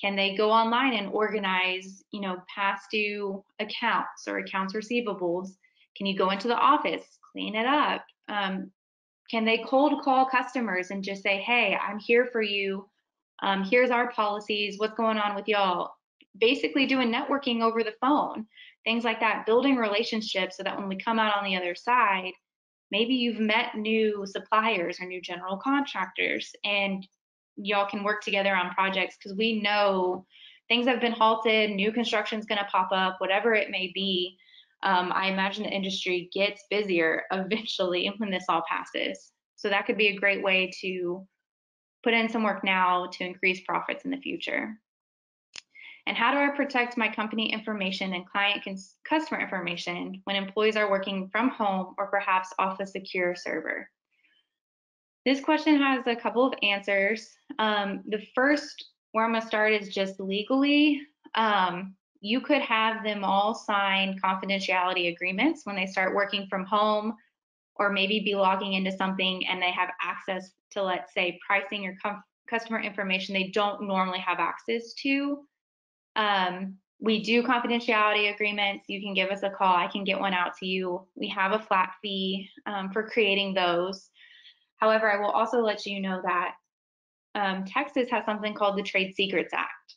Can they go online and organize, past due accounts or accounts receivables? Can you go into the office, clean it up? Can they cold call customers and just say, hey, I'm here for you. Here's our policies. What's going on with y'all? Basically doing networking over the phone, things like that, building relationships so that when we come out on the other side, maybe you've met new suppliers or new general contractors and y'all can work together on projects, because we know things have been halted, new construction's going to pop up, whatever it may be. I imagine the industry gets busier eventually when this all passes. So that could be a great way to put in some work now to increase profits in the future. And how do I protect my company information and client customer information when employees are working from home or perhaps off a secure server? This question has a couple of answers. The first, where I'm going to start, is just legally. You could have them all sign confidentiality agreements when they start working from home, or maybe be logging into something and they have access to, let's say, pricing or customer information they don't normally have access to. We do confidentiality agreements. You can give us a call. I can get one out to you. We have a flat fee for creating those. However, I will also let you know that Texas has something called the Trade Secrets Act.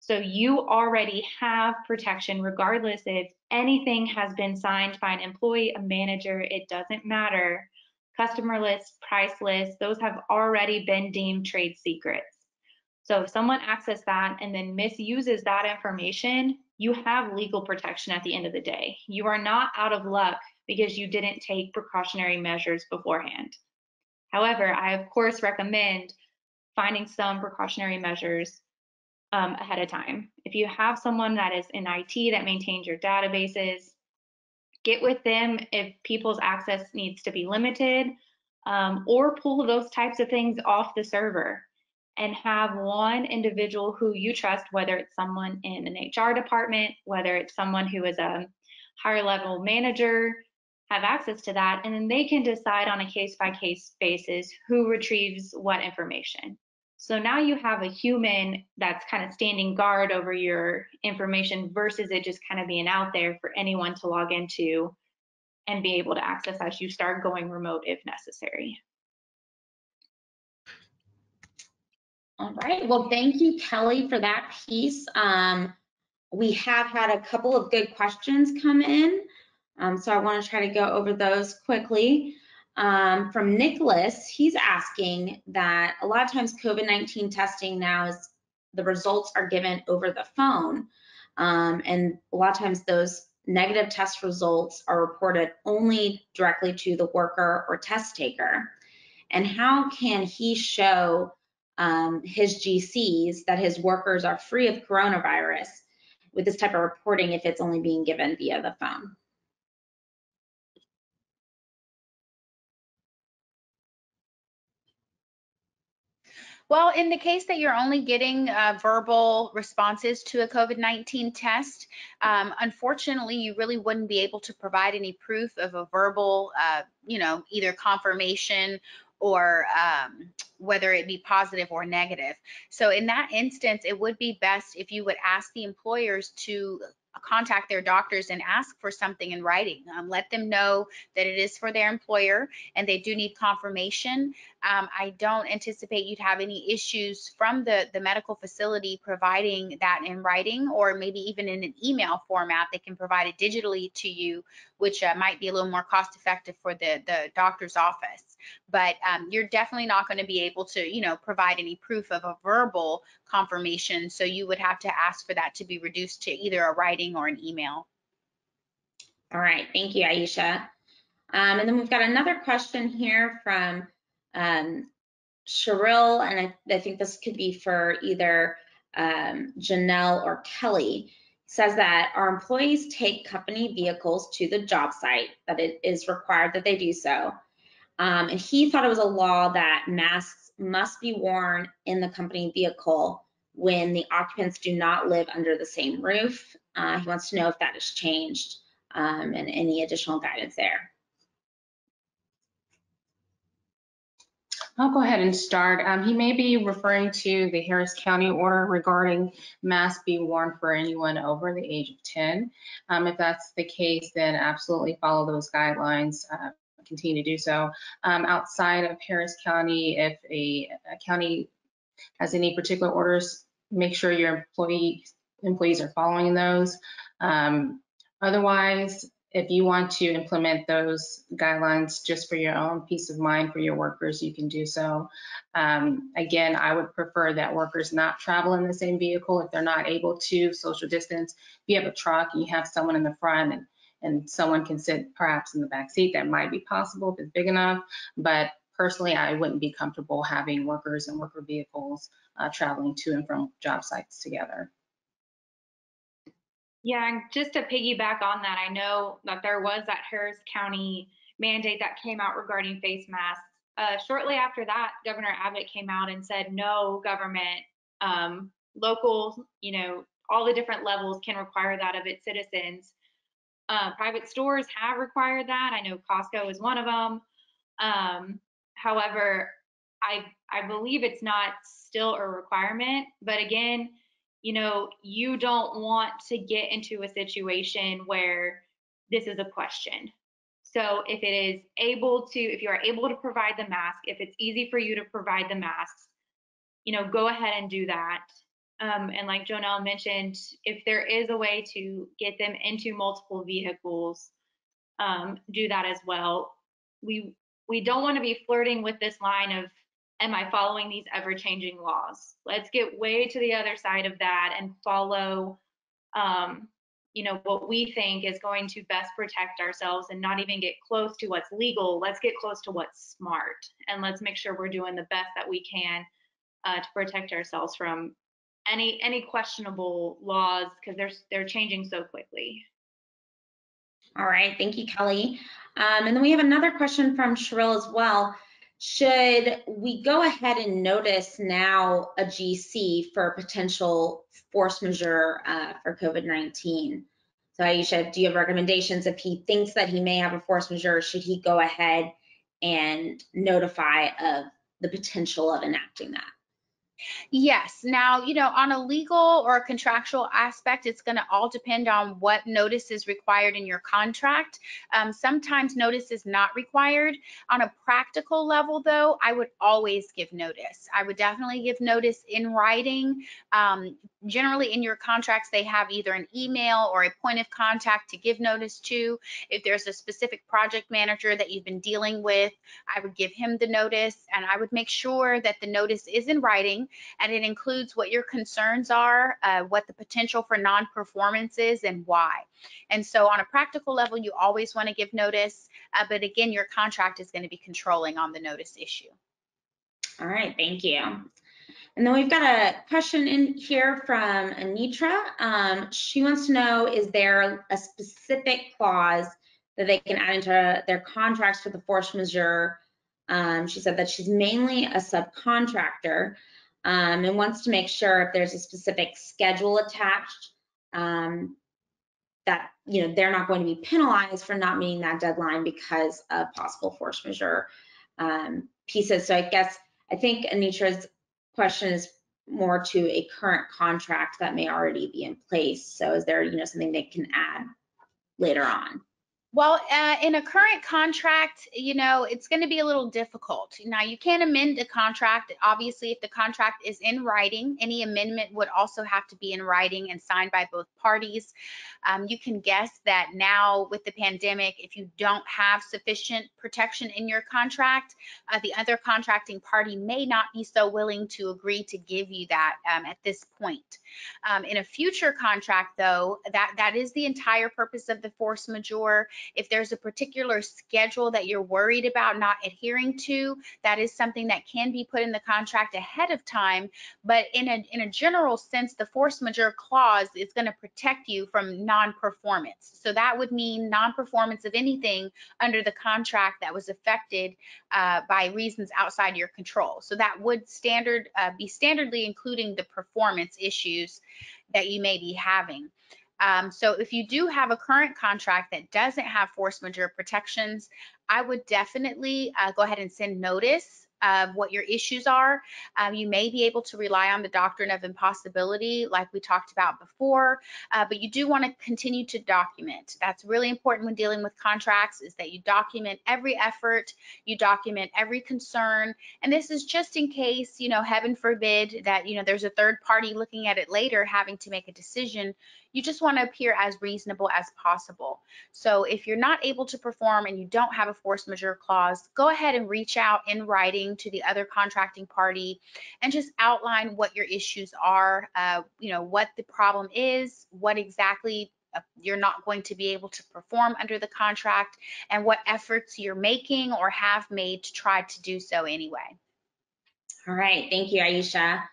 So you already have protection regardless if anything has been signed by an employee, a manager, it doesn't matter. Customer lists, price lists, those have already been deemed trade secrets. So if someone accesses that and then misuses that information, you have legal protection at the end of the day. You are not out of luck because you didn't take precautionary measures beforehand. However, I of course recommend finding some precautionary measures ahead of time. If you have someone that is in IT that maintains your databases, get with them if people's access needs to be limited, or pull those types of things off the server and have one individual who you trust, whether it's someone in an HR department, whether it's someone who is a higher level manager, have access to that, and then they can decide on a case-by-case basis who retrieves what information. So now you have a human that's kind of standing guard over your information versus it just kind of being out there for anyone to log into and be able to access as you start going remote if necessary. All right, well, thank you, Kelly, for that piece. We have had a couple of good questions come in, so I want to try to go over those quickly. From Nicholas, he's asking that a lot of times COVID-19 testing now is the results are given over the phone, and a lot of times those negative test results are reported only directly to the worker or test taker. And how can he show his GCs that his workers are free of coronavirus with this type of reporting if it's only being given via the phone? Well, in the case that you're only getting verbal responses to a COVID-19 test, unfortunately, you really wouldn't be able to provide any proof of a verbal, either confirmation or whether it be positive or negative. So in that instance, it would be best if you would ask the employers to contact their doctors and ask for something in writing. Let them know that it is for their employer and they do need confirmation. I don't anticipate you'd have any issues from the medical facility providing that in writing, or maybe even in an email format. They can provide it digitally to you, which might be a little more cost effective for the doctor's office. But you're definitely not going to be able to, provide any proof of a verbal confirmation. So you would have to ask for that to be reduced to either a writing or an email. All right, thank you, Aisha. And then we've got another question here from Cheryl, and I think this could be for either Janelle or Kelly. Says that our employees take company vehicles to the job site, that it is required that they do so. And he thought it was a law that masks must be worn in the company vehicle when the occupants do not live under the same roof. He wants to know if that has changed and any additional guidance there. I'll go ahead and start. He may be referring to the Harris County order regarding masks be worn for anyone over the age of 10. If that's the case, then absolutely follow those guidelines. Continue to do so. Outside of Harris County, if a county has any particular orders, make sure your employees are following those. Otherwise, if you want to implement those guidelines just for your own peace of mind for your workers, you can do so. Again, I would prefer that workers not travel in the same vehicle if they're not able to social distance. If you have a truck and you have someone in the front and someone can sit perhaps in the back seat, that might be possible if it's big enough. But personally, I wouldn't be comfortable having workers and worker vehicles traveling to and from job sites together. Yeah, and just to piggyback on that, I know that there was that Harris County mandate that came out regarding face masks. Shortly after that, Governor Abbott came out and said, no government, local, all the different levels can require that of its citizens. Private stores have required that. I know Costco is one of them. However, I believe it's not still a requirement, but again, you don't want to get into a situation where this is a question. So if you are able to provide the mask, if it's easy for you to provide the masks, go ahead and do that. And like Jonelle mentioned, if there is a way to get them into multiple vehicles, do that as well. We don't want to be flirting with this line of, am I following these ever-changing laws? Let's get way to the other side of that and follow, what we think is going to best protect ourselves and not even get close to what's legal. Let's get close to what's smart, and let's make sure we're doing the best that we can to protect ourselves from any questionable laws, because they're changing so quickly. All right, thank you, Kelly. And then we have another question from Cheryl as well. Should we go ahead and notice now a GC for potential force majeure for COVID-19? So Aisha, do you have recommendations? If he thinks that he may have a force majeure, should he go ahead and notify of the potential of enacting that? Yes. Now, on a legal or a contractual aspect, it's going to all depend on what notice is required in your contract. Sometimes notice is not required. On a practical level, though, I would always give notice. I would definitely give notice in writing. Generally, in your contracts, they have either an email or a point of contact to give notice to. If there's a specific project manager that you've been dealing with, I would give him the notice, and I would make sure that the notice is in writing and it includes what your concerns are, what the potential for non-performance is, and why. And so on a practical level, you always want to give notice, but again, your contract is going to be controlling on the notice issue. All right, thank you. And then we've got a question in here from Anitra. She wants to know, is there a specific clause that they can add into their contracts for the force majeure? She said that she's mainly a subcontractor and wants to make sure if there's a specific schedule attached that they're not going to be penalized for not meeting that deadline because of possible force majeure pieces. So I think Anitra's question is more to a current contract that may already be in place. So is there something they can add later on? Well, in a current contract, it's going to be a little difficult. Now, you can't amend a contract. Obviously, if the contract is in writing, any amendment would also have to be in writing and signed by both parties. You can guess that now with the pandemic, if you don't have sufficient protection in your contract, the other contracting party may not be so willing to agree to give you that at this point. In a future contract, though, that is the entire purpose of the force majeure. If there's a particular schedule that you're worried about not adhering to, that is something that can be put in the contract ahead of time. But in a general sense, the force majeure clause is going to protect you from non-performance. So that would mean non-performance of anything under the contract that was affected by reasons outside your control. So that would be standardly including the performance issues that you may be having. So if you do have a current contract that doesn't have force majeure protections, I would definitely go ahead and send notice of what your issues are. You may be able to rely on the doctrine of impossibility like we talked about before, but you do want to continue to document. That's really important when dealing with contracts, is that you document every effort, you document every concern, and this is just in case, heaven forbid that, there's a third party looking at it later having to make a decision. You just want to appear as reasonable as possible. So if you're not able to perform and you don't have a force majeure clause, go ahead and reach out in writing to the other contracting party and just outline what your issues are, what the problem is, what exactly you're not going to be able to perform under the contract, and what efforts you're making or have made to try to do so anyway. All right, thank you, Aisha.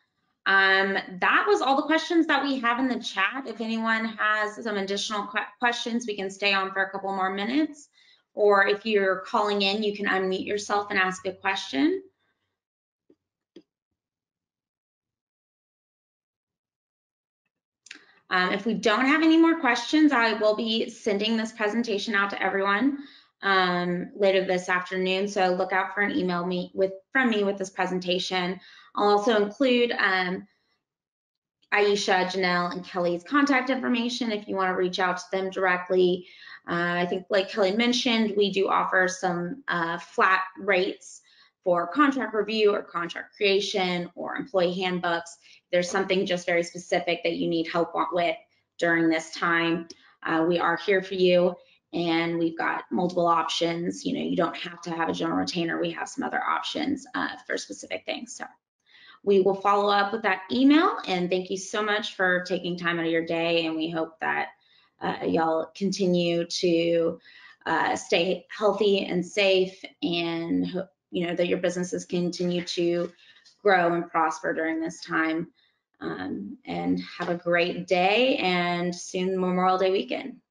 That was all the questions that we have in the chat. If anyone has some additional questions, we can stay on for a couple more minutes. Or if you're calling in, you can unmute yourself and ask a question. If we don't have any more questions, I will be sending this presentation out to everyone later this afternoon. So look out for an email from me with this presentation. I'll also include Aisha, Janelle, and Kelly's contact information if you want to reach out to them directly. I think, like Kelly mentioned, we do offer some flat rates for contract review or contract creation or employee handbooks. If there's something just very specific that you need help with during this time, we are here for you, and we've got multiple options. You don't have to have a general retainer. We have some other options for specific things. So we will follow up with that email, and thank you so much for taking time out of your day, and we hope that y'all continue to stay healthy and safe, and that your businesses continue to grow and prosper during this time. And have a great day, and soon Memorial Day weekend.